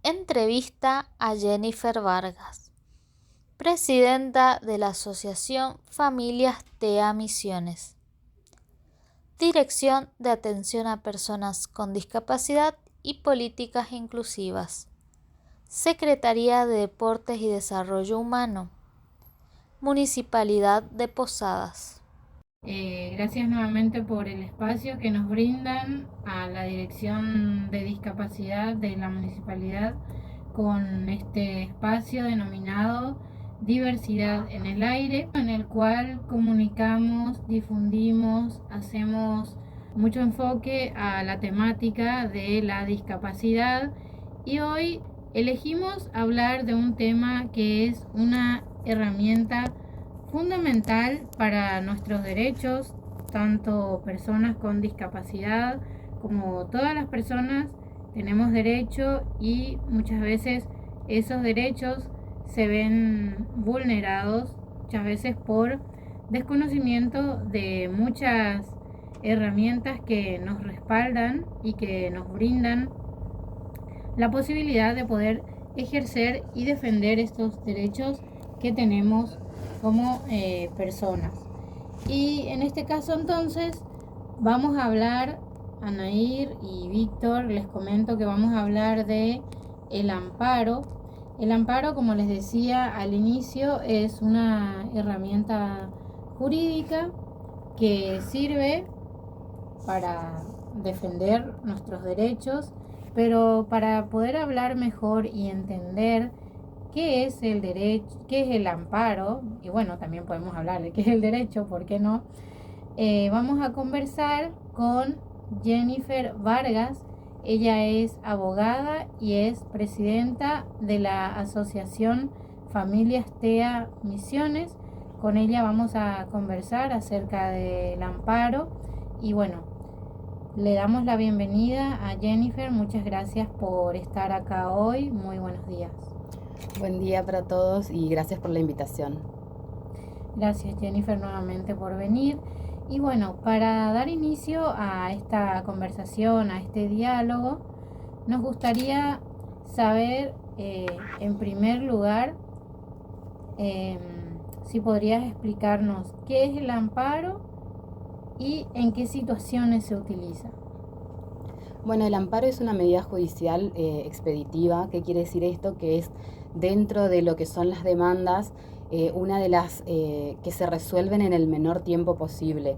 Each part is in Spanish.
Entrevista a Jennifer Vargas, presidenta de la Asociación Familias TEA Misiones. Dirección de Atención a Personas con Discapacidad y Políticas Inclusivas. Secretaría de Deportes y Desarrollo Humano. Municipalidad de Posadas. Gracias nuevamente por el espacio que nos brindan a la Dirección de Discapacidad de la Municipalidad con este espacio denominado Diversidad en el Aire, en el cual comunicamos, difundimos, hacemos mucho enfoque a la temática de la discapacidad y hoy elegimos hablar de un tema que es una herramienta fundamental para nuestros derechos, tanto personas con discapacidad como todas las personas tenemos derecho y muchas veces esos derechos se ven vulnerados, muchas veces por desconocimiento de muchas herramientas que nos respaldan y que nos brindan la posibilidad de poder ejercer y defender estos derechos que tenemos como personas. Y en este caso entonces vamos a hablar, Anair y Víctor, les comento que vamos a hablar de el amparo. El amparo, como les decía al inicio, es una herramienta jurídica que sirve para defender nuestros derechos, pero para poder hablar mejor y entender qué es el derecho, qué es el amparo, y bueno, también podemos hablar de qué es el derecho, ¿por qué no? Vamos a conversar con Jennifer Vargas. Ella es abogada y es presidenta de la Asociación Familias TEA Misiones. Con ella vamos a conversar acerca del amparo y bueno, le damos la bienvenida a Jennifer. Muchas gracias por estar acá hoy. Muy buenos días. Buen día para todos y gracias por la invitación. Gracias Jennifer nuevamente por venir. Y bueno, para dar inicio a esta conversación, a este diálogo, nos gustaría saber, en primer lugar, si podrías explicarnos qué es el amparo y en qué situaciones se utiliza. Bueno, el amparo es una medida judicial expeditiva. ¿Qué quiere decir esto? Que es dentro de lo que son las demandas, una de las que se resuelven en el menor tiempo posible.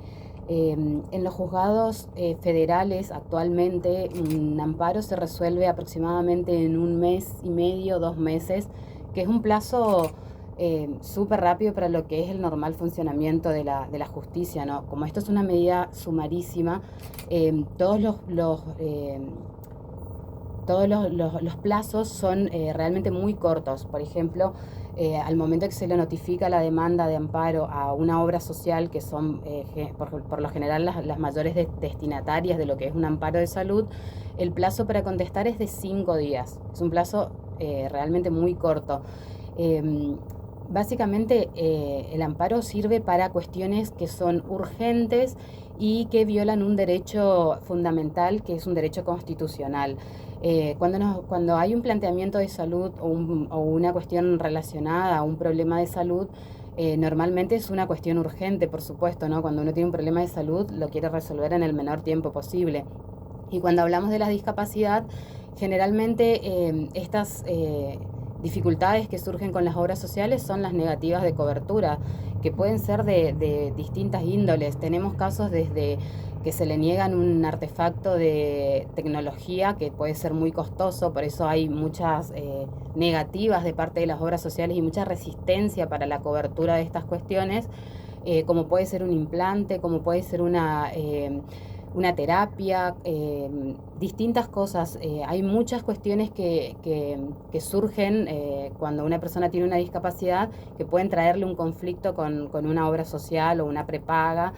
En los juzgados federales actualmente un amparo se resuelve aproximadamente en 1 mes y medio, 2 meses, que es un plazo súper rápido para lo que es el normal funcionamiento de la justicia, ¿no? Como esto es una medida sumarísima, todos los plazos son realmente muy cortos. Por ejemplo, al momento que se le notifica la demanda de amparo a una obra social, que son por lo general las mayores destinatarias de lo que es un amparo de salud, el plazo para contestar es de 5 días. Es un plazo realmente muy corto. Básicamente el amparo sirve para cuestiones que son urgentes y que violan un derecho fundamental, que es un derecho constitucional. Cuando hay un planteamiento de salud o una cuestión relacionada a un problema de salud, normalmente es una cuestión urgente, por supuesto, ¿no? Cuando uno tiene un problema de salud lo quiere resolver en el menor tiempo posible. Y cuando hablamos de la discapacidad, generalmente estas dificultades que surgen con las obras sociales son las negativas de cobertura, que pueden ser de distintas índoles. Tenemos casos desde que se le niegan un artefacto de tecnología que puede ser muy costoso, por eso hay muchas negativas de parte de las obras sociales y mucha resistencia para la cobertura de estas cuestiones, como puede ser un implante, como puede ser una terapia, distintas cosas. Hay muchas cuestiones que surgen cuando una persona tiene una discapacidad, que pueden traerle un conflicto con una obra social o una prepaga,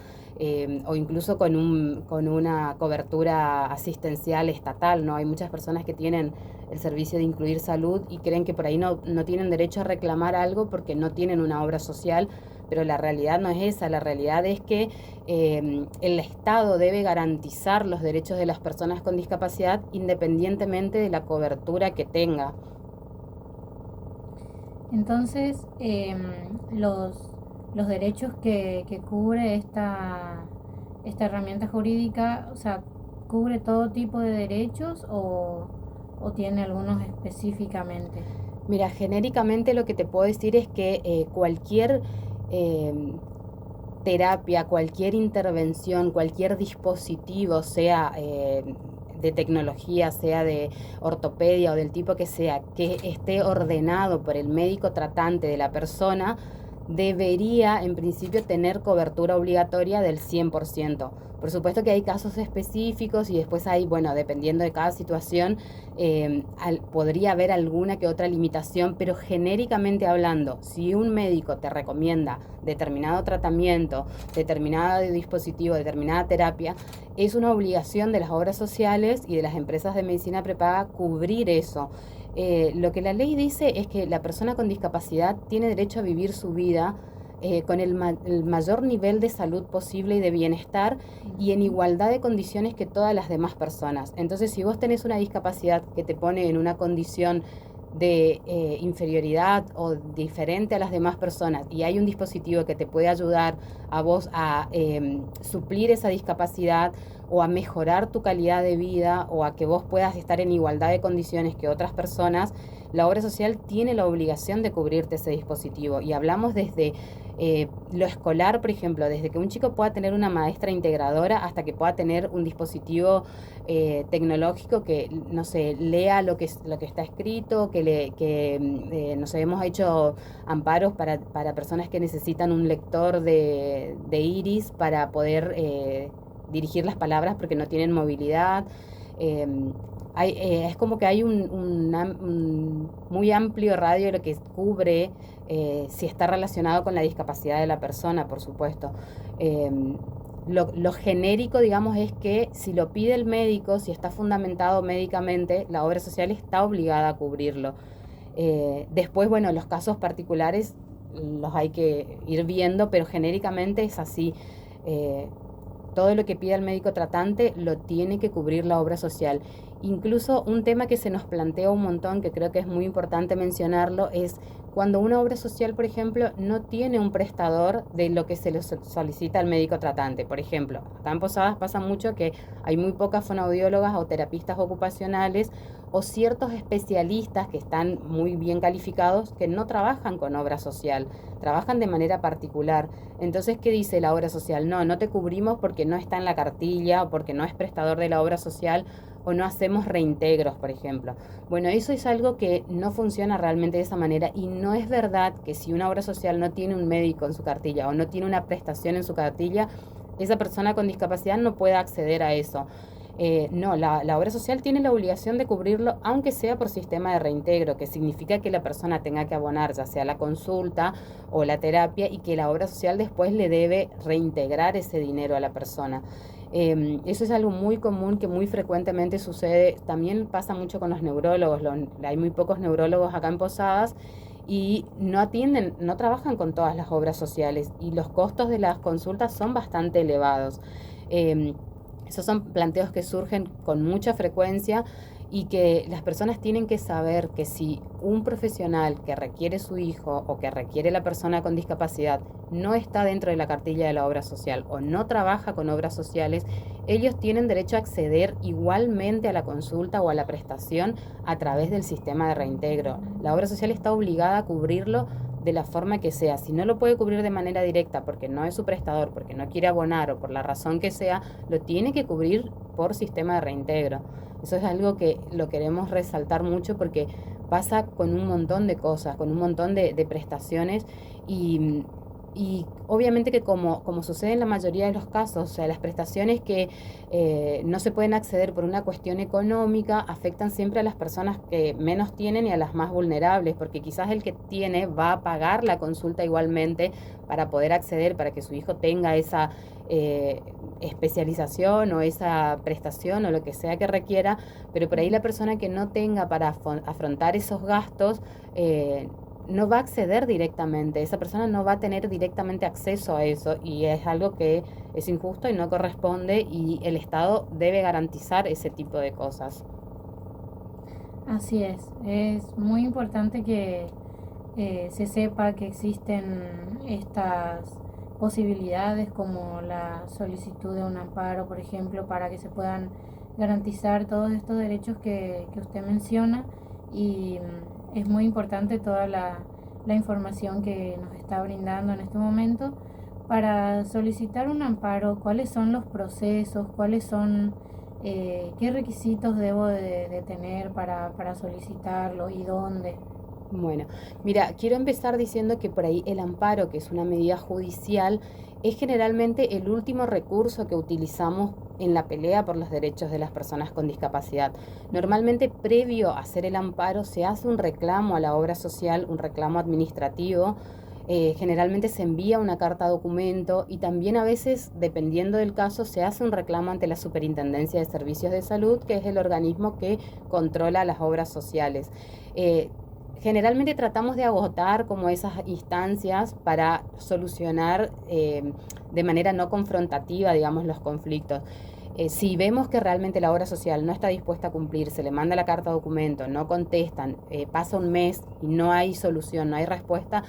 o incluso con una cobertura asistencial estatal, ¿no? Hay muchas personas que tienen el servicio de Incluir Salud y creen que por ahí no tienen derecho a reclamar algo porque no tienen una obra social, pero la realidad no es esa, la realidad es que el Estado debe garantizar los derechos de las personas con discapacidad independientemente de la cobertura que tenga. Entonces, los derechos que cubre esta herramienta jurídica, o sea, ¿cubre todo tipo de derechos o tiene algunos específicamente? Mira, genéricamente lo que te puedo decir es que cualquier terapia, cualquier intervención, cualquier dispositivo, sea de tecnología, sea de ortopedia o del tipo que sea, que esté ordenado por el médico tratante de la persona, debería en principio tener cobertura obligatoria del 100%. Por supuesto que hay casos específicos y después hay, bueno, dependiendo de cada situación, podría haber alguna que otra limitación, pero genéricamente hablando, si un médico te recomienda determinado tratamiento, determinado dispositivo, determinada terapia, es una obligación de las obras sociales y de las empresas de medicina prepaga cubrir eso. Lo que la ley dice es que la persona con discapacidad tiene derecho a vivir su vida con el mayor nivel de salud posible y de bienestar y en igualdad de condiciones que todas las demás personas. Entonces, si vos tenés una discapacidad que te pone en una condición de inferioridad o diferente a las demás personas y hay un dispositivo que te puede ayudar a vos a suplir esa discapacidad o a mejorar tu calidad de vida o a que vos puedas estar en igualdad de condiciones que otras personas, la obra social tiene la obligación de cubrirte ese dispositivo. Y hablamos desde lo escolar, por ejemplo, desde que un chico pueda tener una maestra integradora hasta que pueda tener un dispositivo tecnológico que, no sé, lea lo que está escrito, no sé, hemos hecho amparos para personas que necesitan un lector de iris para poder dirigir las palabras porque no tienen movilidad. Es como que hay un muy amplio radio de lo que cubre si está relacionado con la discapacidad de la persona, por supuesto. Lo genérico, digamos, es que si lo pide el médico, si está fundamentado médicamente, la obra social está obligada a cubrirlo. Después, bueno, los casos particulares los hay que ir viendo, pero genéricamente es así. Todo lo que pida el médico tratante lo tiene que cubrir la obra social. Incluso un tema que se nos plantea un montón, que creo que es muy importante mencionarlo, es cuando una obra social, por ejemplo, no tiene un prestador de lo que se le solicita al médico tratante. Por ejemplo, acá en Posadas pasa mucho que hay muy pocas fonoaudiólogas o terapistas ocupacionales o ciertos especialistas que están muy bien calificados que no trabajan con obra social, trabajan de manera particular. Entonces, ¿qué dice la obra social? No te cubrimos porque no está en la cartilla o porque no es prestador de la obra social o no hacemos reintegros, por ejemplo. Bueno, eso es algo que no funciona realmente de esa manera y no es verdad que si una obra social no tiene un médico en su cartilla o no tiene una prestación en su cartilla, esa persona con discapacidad no puede acceder a eso. No, la obra social tiene la obligación de cubrirlo, aunque sea por sistema de reintegro, que significa que la persona tenga que abonar ya sea la consulta o la terapia y que la obra social después le debe reintegrar ese dinero a la persona. Eso es algo muy común que muy frecuentemente sucede. También pasa mucho con los neurólogos. Hay muy pocos neurólogos acá en Posadas y no atienden, no trabajan con todas las obras sociales y los costos de las consultas son bastante elevados. Esos son planteos que surgen con mucha frecuencia y que las personas tienen que saber que si un profesional que requiere su hijo o que requiere la persona con discapacidad no está dentro de la cartilla de la obra social o no trabaja con obras sociales, ellos tienen derecho a acceder igualmente a la consulta o a la prestación a través del sistema de reintegro. La obra social está obligada a cubrirlo de la forma que sea. Si no lo puede cubrir de manera directa porque no es su prestador, porque no quiere abonar o por la razón que sea, lo tiene que cubrir por sistema de reintegro. Eso es algo que lo queremos resaltar mucho porque pasa con un montón de cosas, con un montón de prestaciones y obviamente que como sucede en la mayoría de los casos, o sea, las prestaciones que no se pueden acceder por una cuestión económica afectan siempre a las personas que menos tienen y a las más vulnerables, porque quizás el que tiene va a pagar la consulta igualmente para poder acceder, para que su hijo tenga esa especialización o esa prestación o lo que sea que requiera, pero por ahí la persona que no tenga para afrontar esos gastos no va a acceder directamente, esa persona no va a tener directamente acceso a eso y es algo que es injusto y no corresponde y el Estado debe garantizar ese tipo de cosas. Así es muy importante que se sepa que existen estas posibilidades como la solicitud de un amparo, por ejemplo, para que se puedan garantizar todos estos derechos que usted menciona y es muy importante toda la información que nos está brindando en este momento para solicitar un amparo, cuáles son los procesos, cuáles son qué requisitos debo de tener para solicitarlo y dónde. Bueno, mira, quiero empezar diciendo que por ahí el amparo, que es una medida judicial, es generalmente el último recurso que utilizamos en la pelea por los derechos de las personas con discapacidad. Normalmente, previo a hacer el amparo, se hace un reclamo a la obra social, un reclamo administrativo. Generalmente se envía una carta documento y también a veces, dependiendo del caso, se hace un reclamo ante la Superintendencia de Servicios de Salud, que es el organismo que controla las obras sociales. Eh, Generalmente tratamos de agotar como esas instancias para solucionar de manera no confrontativa, digamos, los conflictos. Si vemos que realmente la obra social no está dispuesta a cumplir, se le manda la carta documento, no contestan, pasa un mes y no hay solución, no hay respuesta,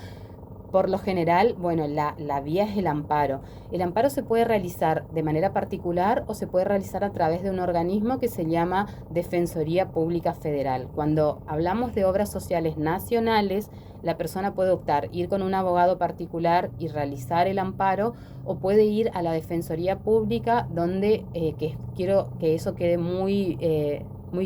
por lo general, bueno, la vía es el amparo. El amparo se puede realizar de manera particular o se puede realizar a través de un organismo que se llama Defensoría Pública Federal. Cuando hablamos de obras sociales nacionales, la persona puede optar ir con un abogado particular y realizar el amparo o puede ir a la Defensoría Pública donde, quiero que eso quede muy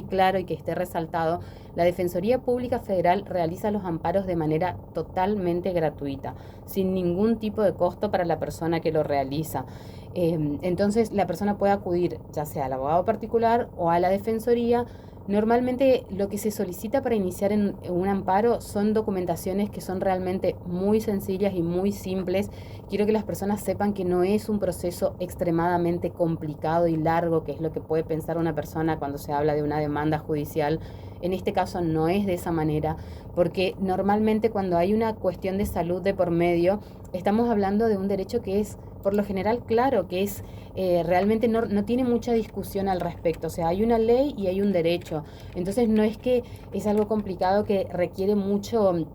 claro y que esté resaltado, la Defensoría Pública Federal realiza los amparos de manera totalmente gratuita, sin ningún tipo de costo para la persona que lo realiza. Entonces la persona puede acudir ya sea al abogado particular o a la Defensoría. Normalmente lo que se solicita para iniciar en un amparo son documentaciones que son realmente muy sencillas y muy simples. Quiero que las personas sepan que no es un proceso extremadamente complicado y largo, que es lo que puede pensar una persona cuando se habla de una demanda judicial. En este caso no es de esa manera, porque normalmente cuando hay una cuestión de salud de por medio, estamos hablando de un derecho que es por lo general claro, que es realmente no tiene mucha discusión al respecto. O sea, hay una ley y hay un derecho. Entonces no es que es algo complicado que requiere mucho,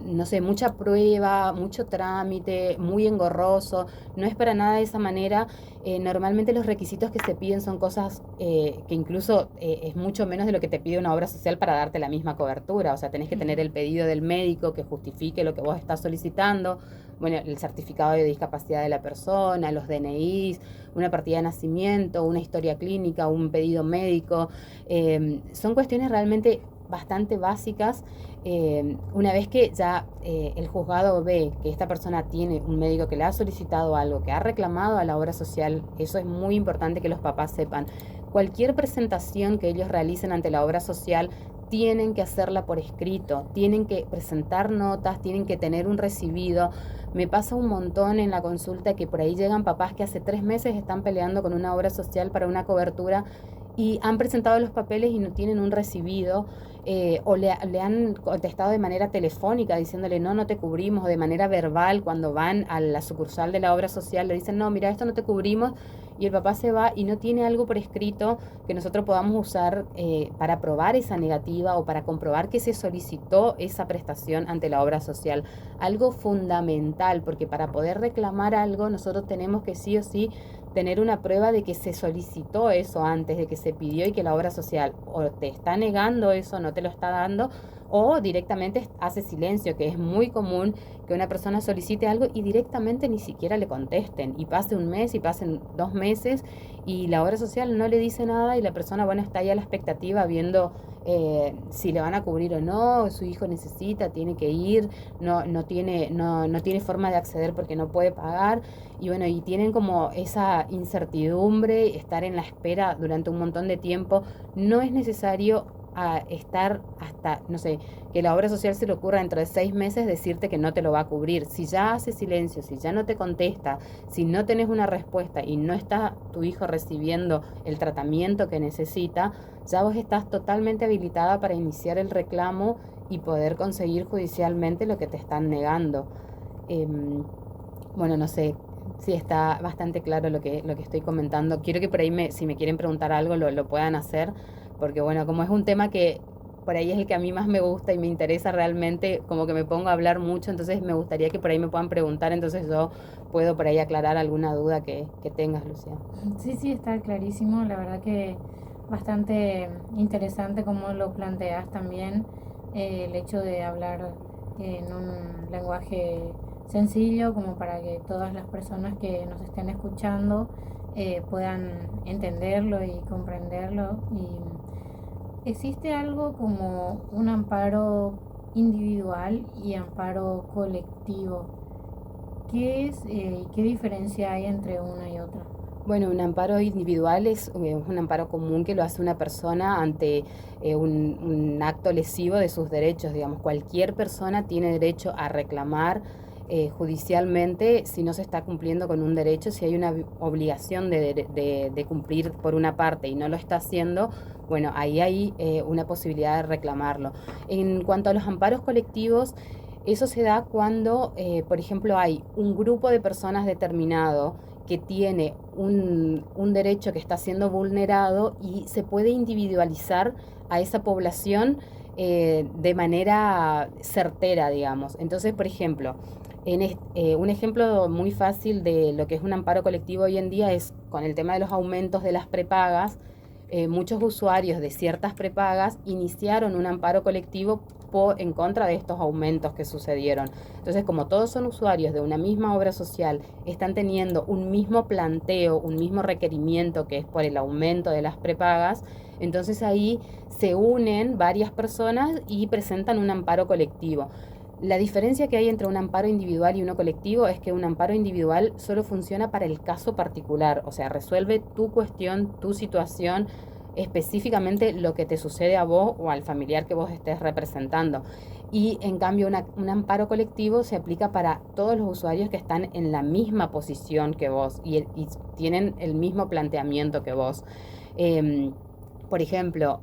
no sé, mucha prueba, mucho trámite, muy engorroso. No es para nada de esa manera. Normalmente los requisitos que se piden son cosas que incluso es mucho menos de lo que te pide una obra social para darte la misma cobertura. O sea, tenés que tener el pedido del médico que justifique lo que vos estás solicitando, bueno, el certificado de discapacidad de la persona, los DNIs, una partida de nacimiento, una historia clínica, un pedido médico. Son cuestiones realmente bastante básicas. Una vez que ya el juzgado ve que esta persona tiene un médico que le ha solicitado algo, que ha reclamado a la obra social, eso es muy importante que los papás sepan. Cualquier presentación que ellos realicen ante la obra social tienen que hacerla por escrito, tienen que presentar notas, tienen que tener un recibido. Me pasa un montón en la consulta que por ahí llegan papás que hace 3 meses están peleando con una obra social para una cobertura y han presentado los papeles y no tienen un recibido, o le han contestado de manera telefónica diciéndole no te cubrimos, o de manera verbal cuando van a la sucursal de la obra social le dicen no, mira, esto no te cubrimos, y el papá se va y no tiene algo por escrito que nosotros podamos usar para probar esa negativa o para comprobar que se solicitó esa prestación ante la obra social. Algo fundamental, porque para poder reclamar algo nosotros tenemos que sí o sí tener una prueba de que se solicitó eso antes, de que se pidió, y que la obra social o te está negando eso, no te lo está dando, o directamente hace silencio, que es muy común que una persona solicite algo y directamente ni siquiera le contesten, y pase un mes y pasen 2 meses y la obra social no le dice nada y la persona, bueno, está ahí a la expectativa viendo si le van a cubrir o no, su hijo necesita, tiene que ir, no tiene forma de acceder porque no puede pagar, y bueno, y tienen como esa incertidumbre, estar en la espera durante un montón de tiempo. No es necesario a estar hasta, no sé, que la obra social se le ocurra dentro de 6 meses decirte que no te lo va a cubrir. Si ya hace silencio, si ya no te contesta, si no tenés una respuesta y no está tu hijo recibiendo el tratamiento que necesita, ya vos estás totalmente habilitada para iniciar el reclamo y poder conseguir judicialmente lo que te están negando. Bueno, no sé si está bastante claro lo que estoy comentando. Quiero que por ahí, si me quieren preguntar algo, lo puedan hacer, porque bueno, como es un tema que por ahí es el que a mí más me gusta y me interesa realmente, como que me pongo a hablar mucho, entonces me gustaría que por ahí me puedan preguntar, entonces yo puedo por ahí aclarar alguna duda que tengas, Lucía. Sí, sí, está clarísimo. La verdad que bastante interesante como lo planteas también, el hecho de hablar en un lenguaje sencillo como para que todas las personas que nos estén escuchando puedan entenderlo y comprenderlo. Y existe algo como un amparo individual y amparo colectivo. ¿Qué es, qué diferencia hay entre una y otra? Bueno, un amparo individual es un amparo común que lo hace una persona ante un acto lesivo de sus derechos. Digamos, cualquier persona tiene derecho a reclamar judicialmente si no se está cumpliendo con un derecho, si hay una obligación de cumplir por una parte y no lo está haciendo, bueno, ahí hay una posibilidad de reclamarlo. En cuanto a los amparos colectivos, eso se da cuando, por ejemplo, hay un grupo de personas determinado que tiene un derecho que está siendo vulnerado y se puede individualizar a esa población de manera certera, digamos. Entonces, por ejemplo, un ejemplo muy fácil de lo que es un amparo colectivo hoy en día es con el tema de los aumentos de las prepagas. Muchos usuarios de ciertas prepagas iniciaron un amparo colectivo en contra de estos aumentos que sucedieron. Entonces, como todos son usuarios de una misma obra social, están teniendo un mismo planteo, un mismo requerimiento que es por el aumento de las prepagas, entonces ahí se unen varias personas y presentan un amparo colectivo. La diferencia que hay entre un amparo individual y uno colectivo es que un amparo individual solo funciona para el caso particular, o sea, resuelve tu cuestión, tu situación, específicamente lo que te sucede a vos o al familiar que vos estés representando. Y en cambio un amparo colectivo se aplica para todos los usuarios que están en la misma posición que vos y tienen el mismo planteamiento que vos. Por ejemplo,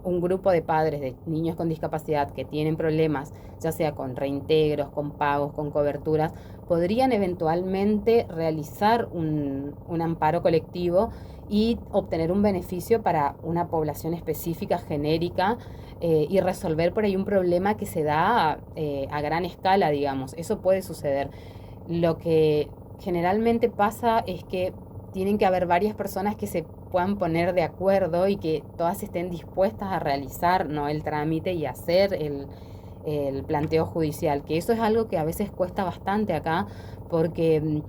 un grupo de padres de niños con discapacidad que tienen problemas, ya sea con reintegros, con pagos, con coberturas, podrían eventualmente realizar un amparo colectivo y obtener un beneficio para una población específica, genérica, y resolver por ahí un problema que se da a gran escala, digamos. Eso puede suceder. Lo que generalmente pasa es que tienen que haber varias personas que se puedan poner de acuerdo y que todas estén dispuestas a realizar, ¿no?, el trámite y hacer el planteo judicial, que eso es algo que a veces cuesta bastante acá, porque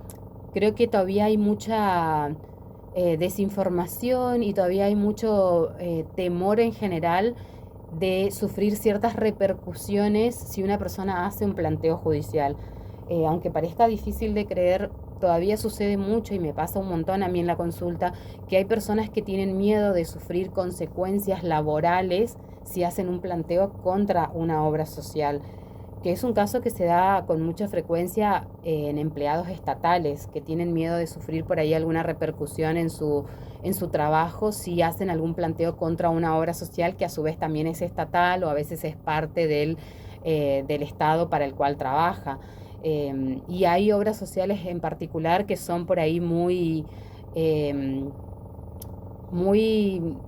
creo que todavía hay mucha desinformación y todavía hay mucho temor en general de sufrir ciertas repercusiones si una persona hace un planteo judicial. Aunque parezca difícil de creer, todavía sucede mucho y me pasa un montón a mí en la consulta que hay personas que tienen miedo de sufrir consecuencias laborales si hacen un planteo contra una obra social, que es un caso que se da con mucha frecuencia en empleados estatales que tienen miedo de sufrir por ahí alguna repercusión en su trabajo si hacen algún planteo contra una obra social que a su vez también es estatal o a veces es parte del Estado para el cual trabaja. Y hay obras sociales en particular que son por ahí eh, muy,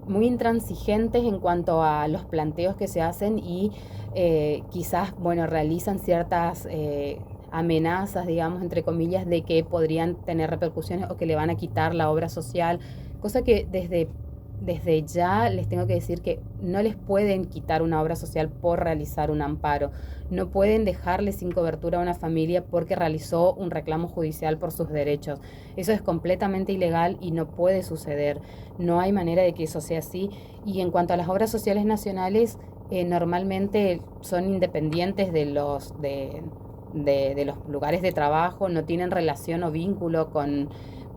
muy intransigentes en cuanto a los planteos que se hacen y quizás, bueno, realizan ciertas amenazas, digamos, entre comillas, de que podrían tener repercusiones o que le van a quitar la obra social, cosa que desde ya les tengo que decir que no les pueden quitar una obra social por realizar un amparo. No pueden dejarle sin cobertura a una familia porque realizó un reclamo judicial por sus derechos. Eso es completamente ilegal y no puede suceder. No hay manera de que eso sea así. Y en cuanto a las obras sociales nacionales, normalmente son independientes de los lugares de trabajo, no tienen relación o vínculo con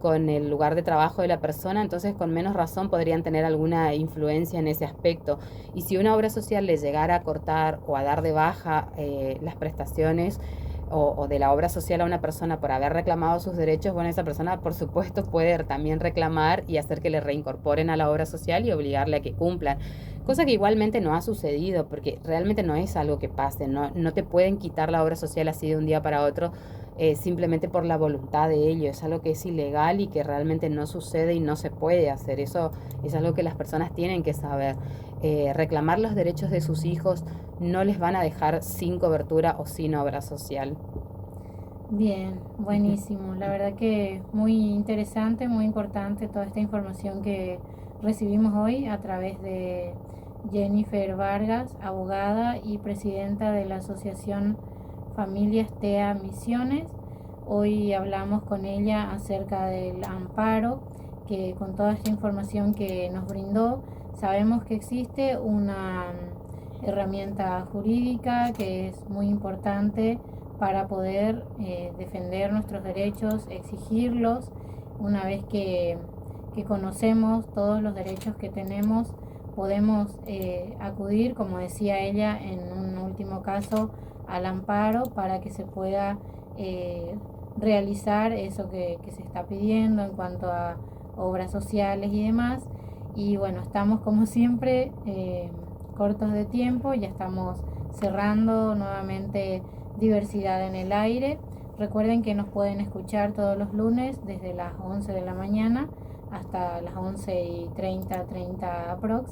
con el lugar de trabajo de la persona, entonces con menos razón podrían tener alguna influencia en ese aspecto. Y si una obra social le llegara a cortar o a dar de baja las prestaciones o de la obra social a una persona por haber reclamado sus derechos, bueno, esa persona por supuesto puede también reclamar y hacer que le reincorporen a la obra social y obligarle a que cumplan. Cosa que igualmente no ha sucedido, porque realmente no es algo que pase, no te pueden quitar la obra social así de un día para otro, simplemente por la voluntad de ellos. Es algo que es ilegal y que realmente no sucede y no se puede hacer. Eso es algo que las personas tienen que saber. Reclamar los derechos de sus hijos no les van a dejar sin cobertura o sin obra social. Bien, buenísimo. La verdad que muy interesante, muy importante toda esta información que recibimos hoy a través de Jennifer Vargas, abogada y presidenta de la Asociación Familias TEA Misiones. Hoy hablamos con ella acerca del amparo, que con toda esta información que nos brindó, sabemos que existe una herramienta jurídica que es muy importante para poder defender nuestros derechos, exigirlos. Una vez que conocemos todos los derechos que tenemos, podemos acudir, como decía ella, en un último caso, al amparo para que se pueda realizar eso que se está pidiendo en cuanto a obras sociales y demás. Y bueno, estamos como siempre cortos de tiempo, ya estamos cerrando nuevamente Diversidad en el Aire. Recuerden que nos pueden escuchar todos los lunes desde las 11 de la mañana hasta las 11:30 aprox.